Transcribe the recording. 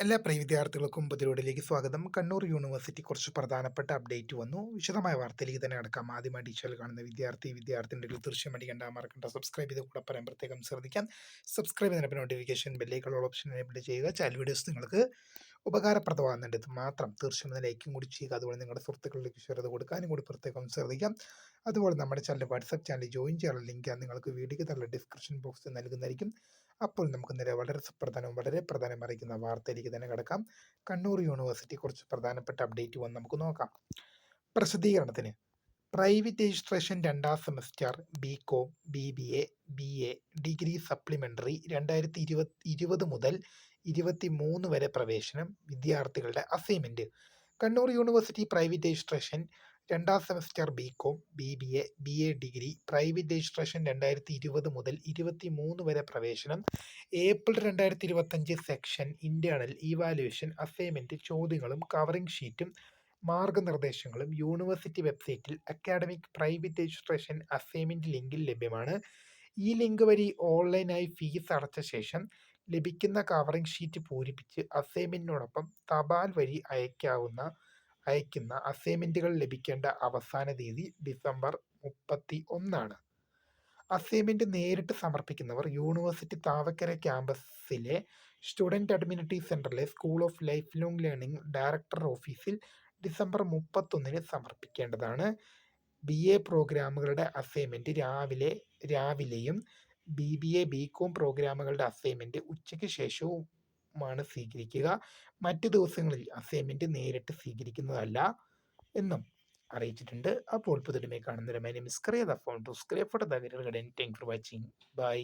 എല്ലാ പ്രിയ വിദ്യാർത്ഥികൾക്കും പുതിയ സ്വാഗതം. കണ്ണൂർ യൂണിവേഴ്സിറ്റി കുറച്ച് പ്രധാനപ്പെട്ട അപ്ഡേറ്റ് വന്നു. വിശദമായ വാർത്തയിലേക്ക് തന്നെ കിടക്കാം. ആദ്യമായിട്ട് ഈ ചാനൽ കാണുന്ന വിദ്യാർത്ഥിനികൾ തീർച്ചയായും അടിക്കേണ്ട മറക്കണ്ട സബ്സ്ക്രൈബ് ചെയ്ത് കൂടെ പറയാൻ പ്രത്യേകം ശ്രദ്ധിക്കാം. സബ്സ്ക്രൈബ് ചെയ്തതിനൊപ്പം നോട്ടിഫിക്കേഷൻ ബെല്ലേക്കുള്ള ഓപ്ഷൻ എനേബിൾ ചെയ്യുക. ചാനൽ വീഡിയോസ് നിങ്ങൾക്ക് ഉപകാരപ്രദമാകുന്നുണ്ട്. ഇത് മാത്രം തീർച്ചയായും ലൈക്കും കൂടി ചെയ്യുക. അതുപോലെ നിങ്ങളുടെ സുഹൃത്തുക്കളിലേക്ക് ഷെയർ ചെയ്ത് കൊടുക്കാനും കൂടി പ്രത്യേകം ശ്രദ്ധിക്കാം. അതുപോലെ നമ്മുടെ ചാനൽ വാട്സ്ആപ്പ് ചാനൽ ജോയിൻ ചെയ്യാനുള്ള ലിങ്ക് നിങ്ങൾക്ക് വീഡിയോയ്ക്ക് തന്നെ ഡിസ്ക്രിപ്ഷൻ ബോക്സിൽ നൽകുന്നതായിരിക്കും. അപ്പോൾ നമുക്ക് നേരെ വളരെ പ്രധാനമറിയിക്കുന്ന വാർത്തയിലേക്ക് തന്നെ കിടക്കാം. കണ്ണൂർ യൂണിവേഴ്സിറ്റി കുറച്ച് പ്രധാനപ്പെട്ട അപ്ഡേറ്റ് വന്ന് നമുക്ക് നോക്കാം. പ്രസിദ്ധീകരണത്തിന് പ്രൈവറ്റ് രജിസ്ട്രേഷൻ 2ാം semester BCom, BBA, BA degree supplementary 2020 മുതൽ 23 വരെ പ്രവേശനം. വിദ്യാർത്ഥികളുടെ assignment. Kannur university private registration 2ാം semester BCom, BBA, BA degree private registration 2020 മുതൽ 23 വരെ പ്രവേശനം. April 2025 section internal evaluation assignment ചോദ്യങ്ങളും കവറിംഗ് ഷീറ്റും മാർഗനിർദ്ദേശങ്ങളും യൂണിവേഴ്സിറ്റി വെബ്സൈറ്റിൽ അക്കാഡമിക് പ്രൈവറ്റ് രജിസ്ട്രേഷൻ അസൈൻമെൻറ്റ് ലിങ്കിൽ ലഭ്യമാണ്. ഈ ലിങ്ക് വഴി ഓൺലൈനായി ഫീസ് അടച്ച ശേഷം ലഭിക്കുന്ന കവറിംഗ് ഷീറ്റ് പൂരിപ്പിച്ച് അസൈൻമെൻറ്റിനോടൊപ്പം തപാൽ വഴി അയക്കുന്ന അസൈൻമെൻറ്റുകൾ ലഭിക്കേണ്ട അവസാന തീയതി ഡിസംബർ 31. അസൈൻമെൻറ്റ് നേരിട്ട് സമർപ്പിക്കുന്നവർ യൂണിവേഴ്സിറ്റി താവക്കര ക്യാമ്പസിലെ സ്റ്റുഡൻറ് അഡ്മിനിസ്ട്രേറ്റീവ് സെൻറ്ററിലെ school of life long learning director ഓഫീസിൽ ഡിസംബർ 31 സമർപ്പിക്കേണ്ടതാണ്. BA പ്രോഗ്രാമുകളുടെ അസൈൻമെൻറ്റ് രാവിലെയും BBA, BCom പ്രോഗ്രാമുകളുടെ അസൈൻമെൻറ്റ് ഉച്ചയ്ക്ക് ശേഷവുമാണ് സ്വീകരിക്കുക. മറ്റ് ദിവസങ്ങളിൽ അസൈൻമെൻറ്റ് നേരിട്ട് സ്വീകരിക്കുന്നതല്ല എന്നും അറിയിച്ചിട്ടുണ്ട്. അപ്പോൾ പുതുമയെ കാണുന്നവരെ my name is Kariya, the founder of Kariya for the guidance. Thank for watching. By.